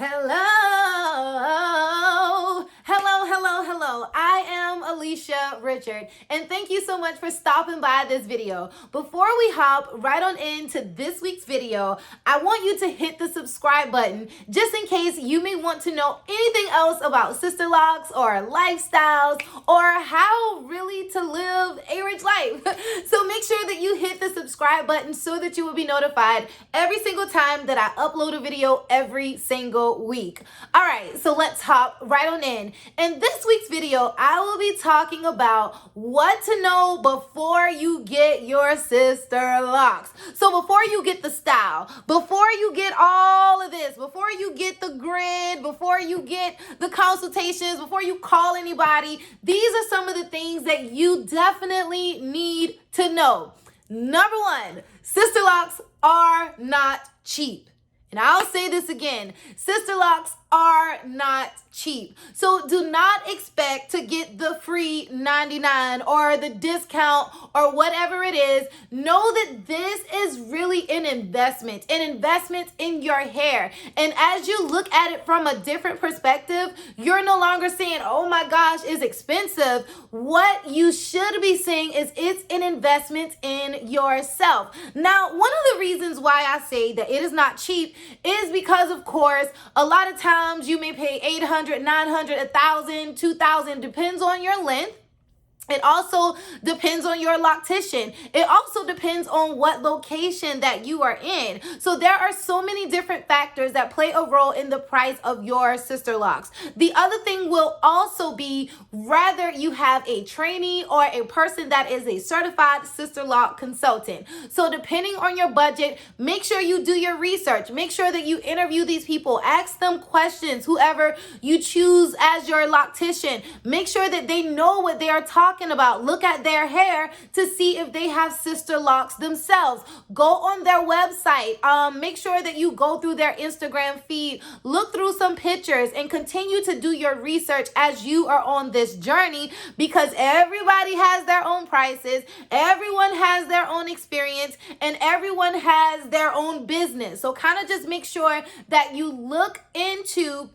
Hello. I am Alisha Richard, and thank you so much for stopping by this video. Before we hop right on into this week's video, I want you to hit the subscribe button just in case you may want to know anything else about Sisterlocks or lifestyles or how really to live a rich life. So make sure that you hit the subscribe button so that you will be notified every single time that I upload a video every single week. All right, so let's hop right on in. In this week's video, I will be talking about what to know before you get your Sisterlocks. So before you get the style, before you get all of this, before you get the grid, before you get the consultations, before you call anybody, these are some of the things that you definitely need to know. Number one, Sisterlocks are not cheap. And I'll say this again, Sisterlocks are not cheap. So do not expect to get the free 99 or the discount or whatever it is. Know that this is really an investment in your hair. And as you look at it from a different perspective, you're no longer saying, oh my gosh, it's expensive. What you should be saying is it's an investment in yourself. Now, one of the reasons why I say that it is not cheap is because, of course, a lot of times you may pay $800, $900, $1,000, $2,000, depends on your length. It also depends on your loctician. It also depends on what location that you are in. So there are so many different factors that play a role in the price of your Sisterlocks. The other thing will also be whether you have a trainee or a person that is a certified Sisterlock consultant. So depending on your budget, make sure you do your research. Make sure that you interview these people. Ask them questions, whoever you choose as your loctician. Make sure that they know what they are talking about. Look at their hair to see if they have Sisterlocks themselves. Go on their website. Make sure that you go through their Instagram feed. Look through some pictures and continue to do your research as you are on this journey, because everybody has their own prices. Everyone has their own experience and everyone has their own business. So kind of just make sure that you look into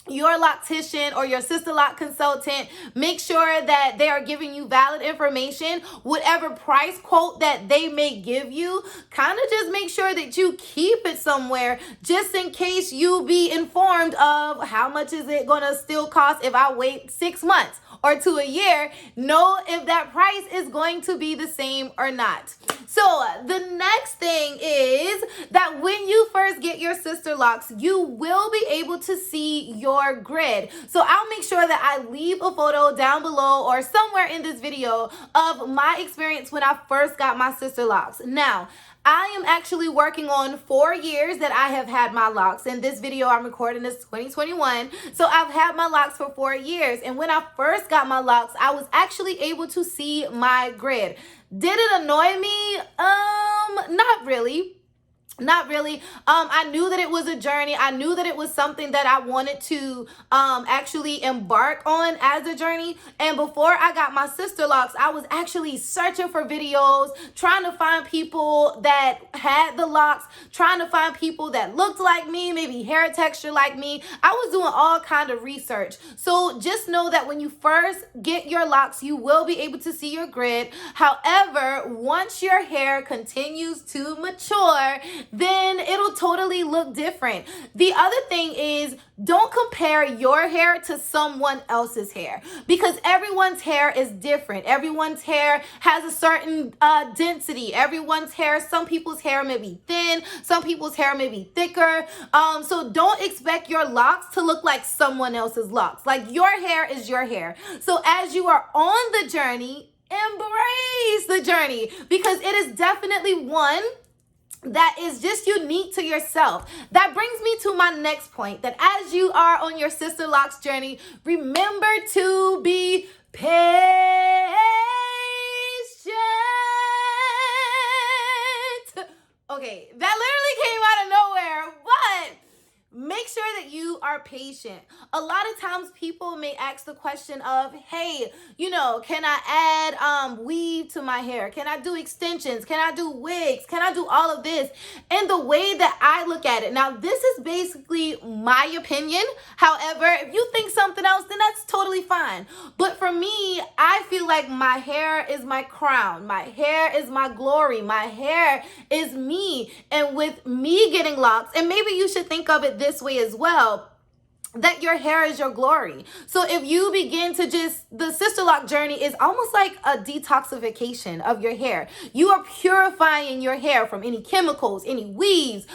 your loctician or your Sisterlock consultant. Make sure that they are giving you valid information. Whatever price quote that they may give you, kind of just make sure that you keep it somewhere just in case you be informed of how much is it gonna still cost if I wait 6 months or to a year. Know if that price is going to be the same or not. So the next thing is that when you first get your Sisterlocks, you will be able to see your grid. So I'll make sure that I leave a photo down below or somewhere in this video of my experience when I first got my Sisterlocks. Now, I am actually working on 4 years that I have had my locks. In this video, I'm recording this 2021. So I've had my locks for 4 years. And when I first got my locks, I was actually able to see my grid. Did it annoy me? Not really. Not really. I knew that it was a journey. I knew that it was something that I wanted to actually embark on as a journey. And before I got my Sisterlocks, I was actually searching for videos, trying to find people that had the locks, trying to find people that looked like me, maybe hair texture like me. I was doing all kind of research. So just know that when you first get your locks, you will be able to see your grid. However, once your hair continues to mature, then it'll totally look different. The other thing is, don't compare your hair to someone else's hair, because everyone's hair is different. Everyone's hair has a certain density. Everyone's hair, some people's hair may be thin, some people's hair may be thicker. So don't expect your locks to look like someone else's locks. Like, your hair is your hair. So as you are on the journey, embrace the journey, because it is definitely one that is just unique to yourself. That brings me to my next point, that as you are on your Sisterlocks journey, remember to be patient. Okay, that literally came out of nowhere, but make sure that you are patient. A lot of times people may ask the question of, hey, can I add weave to my hair? Can I do extensions? Can I do wigs? Can I do all of this? And the way that I look at it, now this is basically my opinion. However, if you think something else, then that's totally fine. But for me, I feel like my hair is my crown. My hair is my glory. My hair is me. And with me getting locks, and maybe you should think of it this way as well, that your hair is your glory. So if you begin to the Sisterlock journey is almost like a detoxification of your hair. You are purifying your hair from any chemicals, any weaves,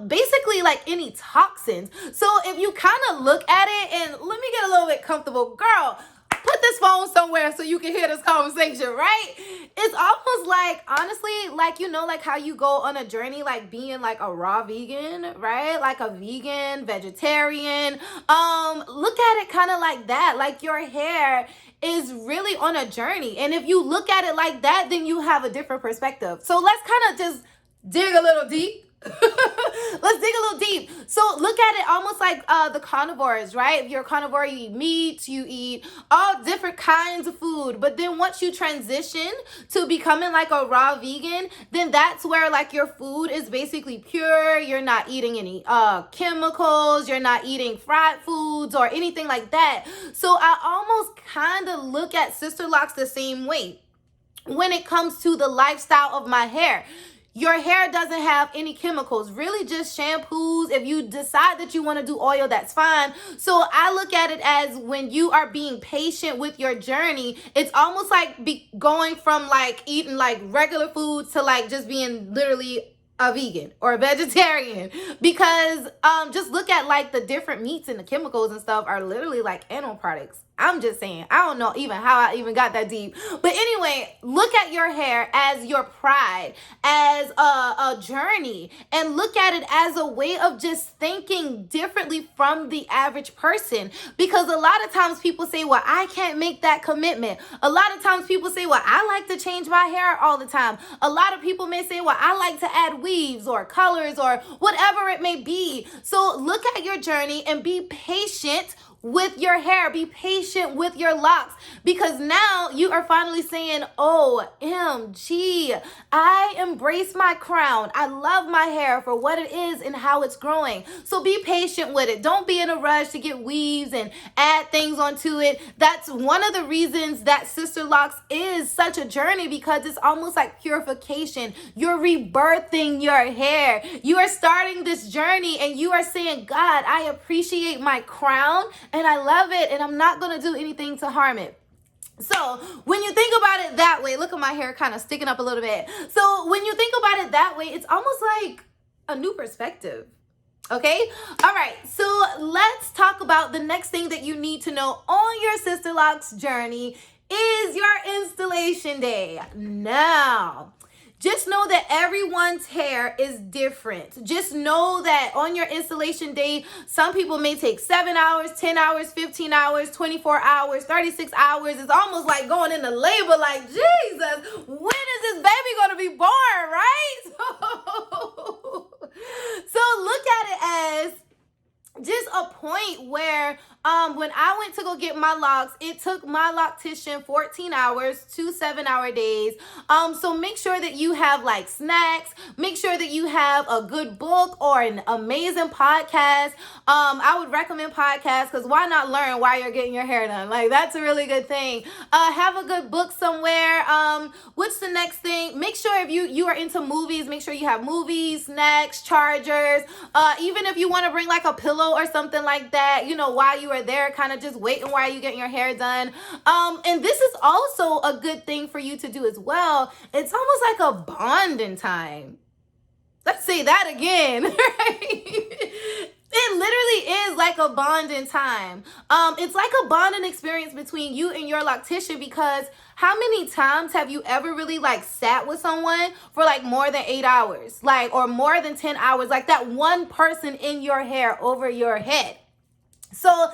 basically like any toxins. So if you kind of look at it, and let me get a little bit comfortable, girl, put this phone somewhere so you can hear this conversation, right? It's almost like, honestly, like, like how you go on a journey, like being like a raw vegan, right? Like a vegan, vegetarian. Look at it kind of like that. Like your hair is really on a journey. And if you look at it like that, then you have a different perspective. So let's kind of just dig a little deep. Let's dig a little deep. So look at it almost like the carnivores, right? If you're a carnivore, you eat meat, you eat all different kinds of food. But then once you transition to becoming like a raw vegan, then that's where like your food is basically pure. You're not eating any chemicals. You're not eating fried foods or anything like that. So I almost kind of look at Sisterlocks the same way when it comes to the lifestyle of my hair. Your hair doesn't have any chemicals, really just shampoos. If you decide that you want to do oil, that's fine. So I look at it as when you are being patient with your journey, it's almost like going from like eating like regular foods to like just being literally a vegan or a vegetarian, because just look at like the different meats and the chemicals and stuff are literally like animal products. I'm just saying, I don't know even how I even got that deep. But anyway, look at your hair as your pride, as a journey, and look at it as a way of just thinking differently from the average person. Because a lot of times people say, well, I can't make that commitment. A lot of times people say, well, I like to change my hair all the time. A lot of people may say, well, I like to add weaves or colors or whatever it may be. So look at your journey and be patient with your hair. Be patient with your locks, because now you are finally saying, OMG, I embrace my crown. I love my hair for what it is and how it's growing. So be patient with it. Don't be in a rush to get weaves and add things onto it. That's one of the reasons that Sisterlocks is such a journey, because it's almost like purification. You're rebirthing your hair. You are starting this journey and you are saying, God, I appreciate my crown and I love it, and I'm not going to do anything to harm it. So when you think about it that way, look at my hair kind of sticking up a little bit. So when you think about it that way, it's almost like a new perspective. Okay. All right. So let's talk about the next thing that you need to know on your Sisterlocks journey is your installation day. Now, just know that everyone's hair is different. Just know that on your installation day, some people may take 7 hours, 10 hours, 15 hours, 24 hours, 36 hours. It's almost like going into labor, like, Jesus, when is this baby going to be born, right? So look at it as just a point where when I went to go get my locks, it took my loctician 14 hours, 2 7-hour days. So make sure that you have like snacks. Make sure that you have a good book or an amazing podcast. I would recommend podcasts, because why not learn while you're getting your hair done? Like, that's a really good thing. Have a good book somewhere. What's the next thing? Make sure if you are into movies, make sure you have movies, snacks, chargers. Even if you want to bring like a pillow or something like that, while you are there, kind of just waiting while you getting your hair done. And this is also a good thing for you to do as well. It's almost like a bonding time. Let's say that again, right? It literally is like a bonding time. It's like a bonding experience between you and your loctician, because how many times have you ever really like sat with someone for like more than 8 hours, like, or more than 10 hours, like that one person in your hair over your head? So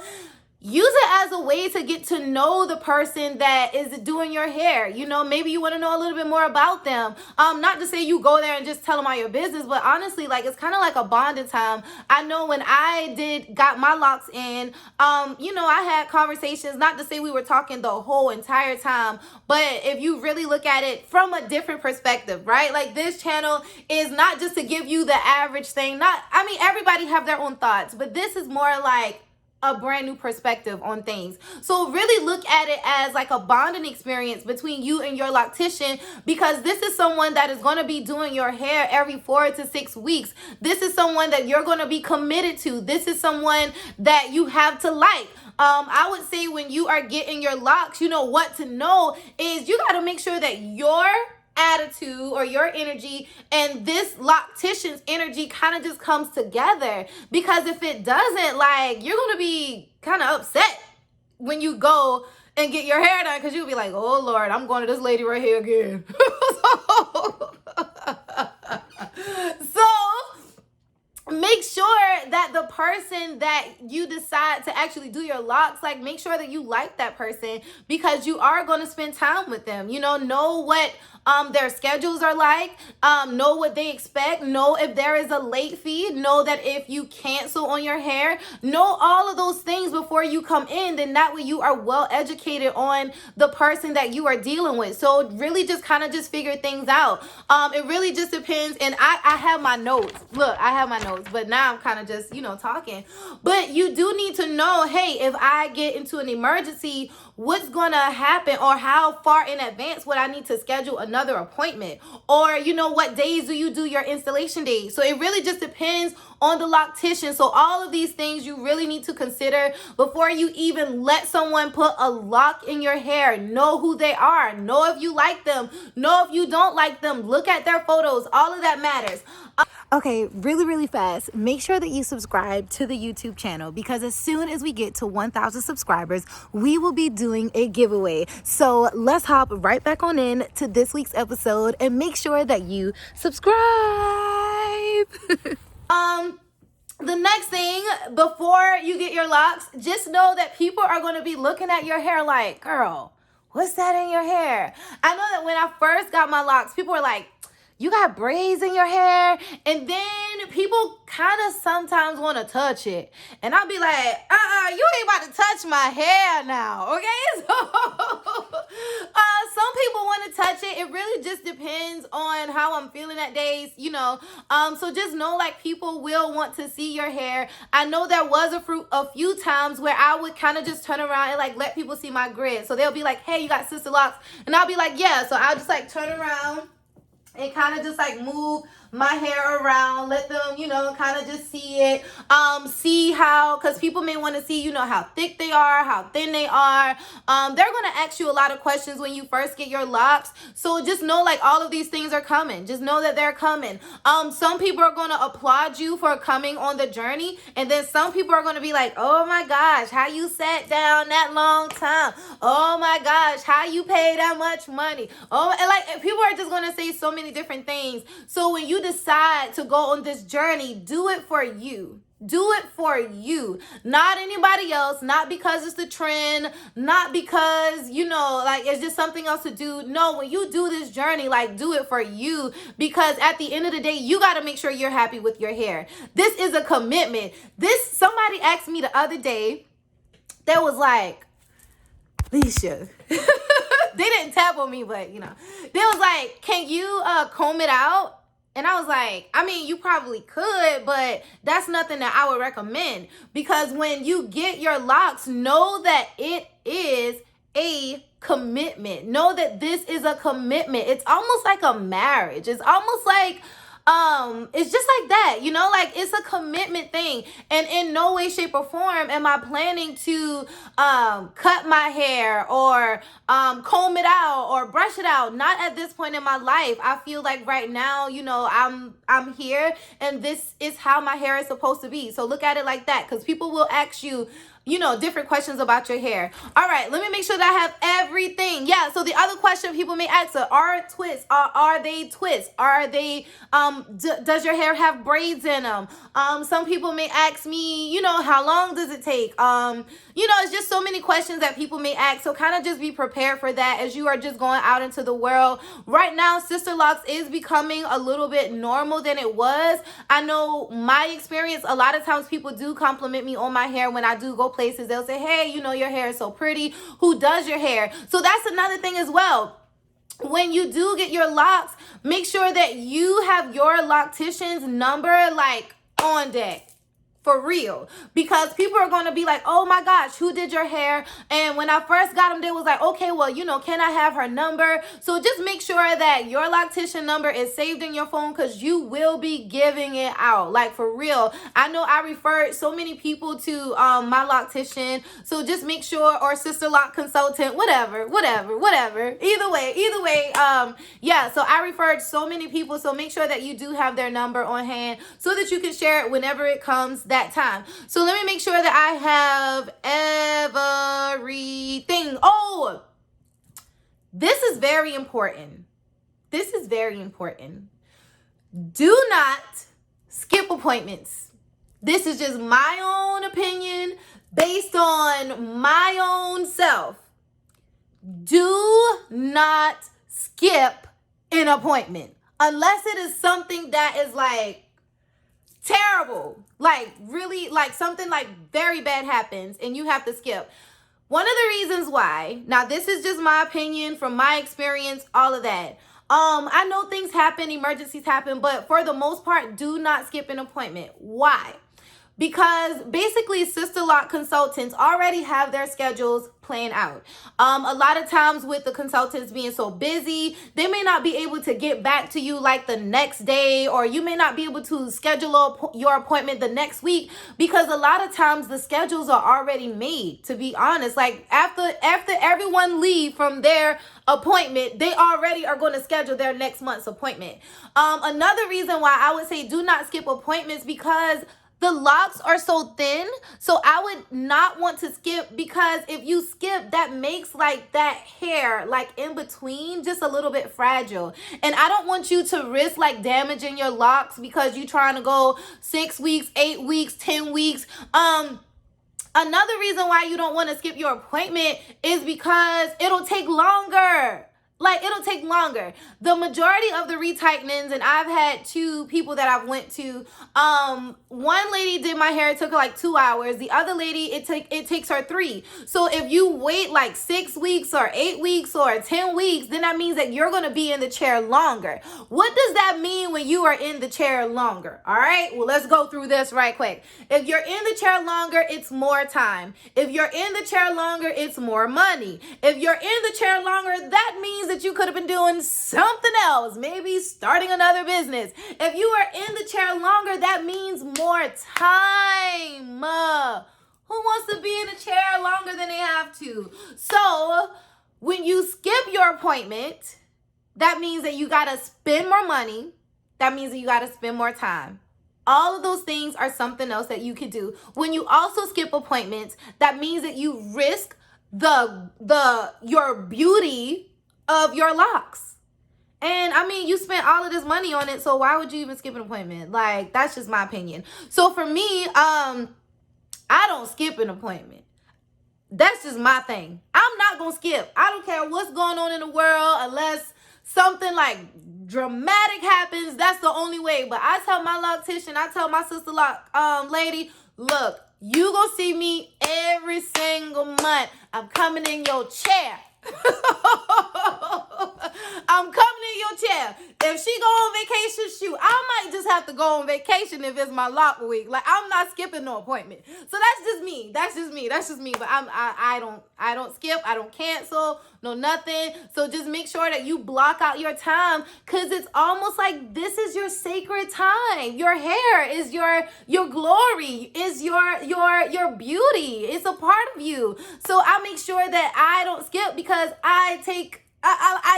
use it as a way to get to know the person that is doing your hair. You know, maybe you want to know a little bit more about them. Not to say you go there and just tell them all your business, but honestly, like, it's kind of like a bonding time. I know when I got my locks in, you know, I had conversations, not to say we were talking the whole entire time, but if you really look at it from a different perspective, right? Like, this channel is not just to give you the average thing. I mean, everybody have their own thoughts, but this is more like a brand new perspective on things. So really look at it as like a bonding experience between you and your loctician, because this is someone that is going to be doing your hair every 4 to 6 weeks. This is someone that you're going to be committed to. This is someone that you have to like. I would say when you are getting your locks, you know what to know is you got to make sure that your attitude or your energy and this loctician's energy kind of just comes together. Because if it doesn't, like, you're gonna be kind of upset when you go and get your hair done, because you'll be like, oh Lord, I'm going to this lady right here again. So make sure that the person that you decide to actually do your locks, like, make sure that you like that person, because you are going to spend time with them. You know what their schedules are like, know what they expect, know if there is a late fee, know that if you cancel on your hair, know all of those things before you come in. Then that way you are well educated on the person that you are dealing with. So really just kind of just figure things out. It really just depends. And I have my notes. Look, I have my notes, but now I'm kind of just, you know, talking. But you do need to know, hey, if I get into an emergency, what's going to happen, or how far in advance would I need to schedule another appointment, or, you know, what days do you do your installation days? So it really just depends on the loctician. So all of these things you really need to consider before you even let someone put a lock in your hair. Know who they are, know if you like them, know if you don't like them, look at their photos. All of that matters. Okay, really fast, make sure that you subscribe to the YouTube channel, because as soon as we get to 1,000 subscribers, we will be doing a giveaway. So let's hop right back on in to this week's episode and make sure that you subscribe. The next thing, before you get your locks, just know that people are going to be looking at your hair like, girl, what's that in your hair? I know that when I first got my locks, people were like, you got braids in your hair? And then people kind of sometimes want to touch it. And I'll be like, you ain't about to touch my hair now, okay? So some people want to touch it. It really just depends on how I'm feeling that days, you know. So just know, like, people will want to see your hair. I know there was a few times where I would kind of just turn around and, like, let people see my grid. So they'll be like, hey, you got Sisterlocks? And I'll be like, yeah. So I'll just, like, turn around and kind of just, like, move my hair around, let them, you know, kind of just see it, see how, because people may want to see, you know, how thick they are, how thin they are. They're going to ask you a lot of questions when you first get your locks. So just know, like, all of these things are coming. Just know that they're coming. Some people are going to applaud you for coming on the journey, and then some people are going to be like, oh my gosh, how you sat down that long time? Oh my gosh, how you pay that much money? Oh, and, like, people are just going to say so many different things. So when you decide to go on this journey, do it for you. Do it for you, not anybody else, not because it's the trend, not because, you know, like, it's just something else to do. No, when you do this journey, like, do it for you, because at the end of the day, you got to make sure you're happy with your hair. This is a commitment. Somebody asked me the other day, that was like, Alisha, they didn't tap on me, but, you know, they was like, can you comb it out? And I was like, I mean, you probably could, but that's nothing that I would recommend, because when you get your locks, know that it is a commitment. Know that this is a commitment. It's almost like a marriage. It's almost like, it's just like that, you know, like, it's a commitment thing. And in no way, shape, or form am I planning to cut my hair or comb it out or brush it out. Not at this point in my life. I feel like right now, you know, I'm here, and this is how my hair is supposed to be. So look at it like that, because people will ask you, different questions about your hair. All right, let me make sure that I have everything. Yeah, so the other question people may ask are twists, are they twists? Are they, does your hair have braids in them? Some people may ask me, how long does it take? It's just so many questions that people may ask. So kind of just be prepared for that as you are just going out into the world. Right now, Sisterlocks is becoming a little bit normal than it was. I know my experience, a lot of times people do compliment me on my hair when I do go places. They'll say, hey, your hair is so pretty. Who does your hair? So that's another thing as well. When you do get your locks, make sure that you have your loctician's number on deck. For real, because people are going to be like, oh my gosh, who did your hair? And when I first got them, they was like, okay, well, can I have her number? So just make sure that your loctician number is saved in your phone, because you will be giving it out. For real. I know I referred so many people to my loctician. So just make sure, or sister lock consultant, whatever. Either way. Yeah, so I referred so many people. So make sure that you do have their number on hand so that you can share it whenever it comes that time. So let me make sure that I have everything. Oh, this is very important. Do not skip appointments. This is just my own opinion based on my own self. Do not skip an appointment unless it is something that is terrible, really, something very bad happens and you have to skip. One of the reasons why, now this is just my opinion from my experience, all of that. I know things happen, emergencies happen, but for the most part, do not skip an appointment. Why? Because basically Sister Lock consultants already have their schedules planned out. A lot of times with the consultants being so busy, they may not be able to get back to you the next day, or you may not be able to schedule your appointment the next week, because a lot of times the schedules are already made, to be honest. After everyone leave from their appointment, they already are going to schedule their next month's appointment. Another reason why I would say do not skip appointments, because the locks are so thin, so I would not want to skip, because if you skip, that makes that hair in between just a little bit fragile. And I don't want you to risk damaging your locks because you're trying to go 6 weeks, 8 weeks, 10 weeks. Another reason why you don't want to skip your appointment is because it'll take longer. It'll take longer. The majority of the retightenings, and I've had 2 people that I've went to. One lady did my hair, it took her 2 hours. The other lady, it takes her 3. So if you wait 6 weeks or 8 weeks or 10 weeks, then that means that you're going to be in the chair longer. What does that mean when you are in the chair longer? All right, well, let's go through this right quick. If you're in the chair longer, it's more time. If you're in the chair longer, it's more money. If you're in the chair longer, that means that you could have been doing something else, maybe starting another business. If you are in the chair longer, that means more time. Who wants to be in a chair longer than they have to? So when you skip your appointment, that means that you got to spend more money. That means that you got to spend more time. All of those things are something else that you could do. When you also skip appointments, that means that you risk your beauty of your locks. And I mean, you spent all of this money on it, so why would you even skip an appointment? That's just my opinion. So for me, I don't skip an appointment. That's just my thing. I'm not gonna skip. I don't care what's going on in the world, unless something dramatic happens. That's the only way. But I tell my loctician, I tell my sister lock lady, look, you gonna see me every single month. I'm coming in your chair. I'm coming in your chair. If she go on vacation, shoot, I might just have to go on vacation if it's my lock week. I'm not skipping no appointment. So that's just me. But I don't skip. I don't cancel. No nothing. So just make sure that you block out your time, because it's almost like this is your sacred time. Your hair is your glory, is your beauty. It's a part of you. So I make sure that I don't skip, because I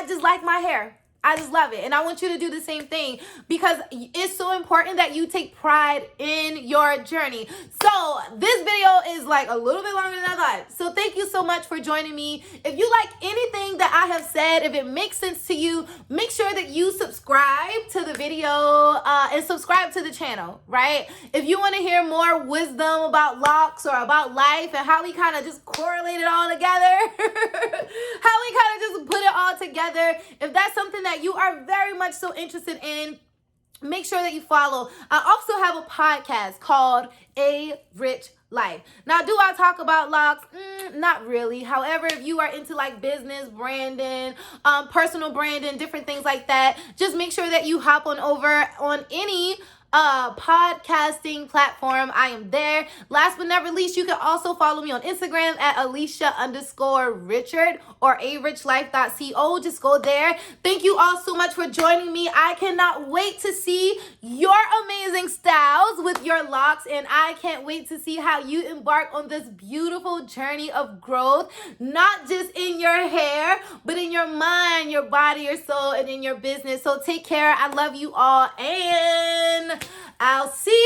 just like my hair. I just love it. And I want you to do the same thing, because it's so important that you take pride in your journey. So this video is like a little bit longer than I thought. So thank you so much for joining me. If you like anything that I have said, if it makes sense to you, make sure that you subscribe to the video and subscribe to the channel, right? If you want to hear more wisdom about locks or about life and how we kind of just correlate it all together, how we kind of just put it all together, if that's something that you are very much so interested in, make sure that you follow. I also have a podcast called A Rich Life. Now, do I talk about locks? Not really. However, if you are into like business, branding, personal branding, different things like that, just make sure that you hop on over on any podcasting platform. I am there. Last but not least, you can also follow me on Instagram at Alisha_Richard or arichllife.co. Just go there. Thank you all so much for joining me. I cannot wait to see your amazing styles with your locks, and I can't wait to see how you embark on this beautiful journey of growth, not just in your hair, but in your mind, your body, your soul, and in your business. So take care. I love you all, and I'll see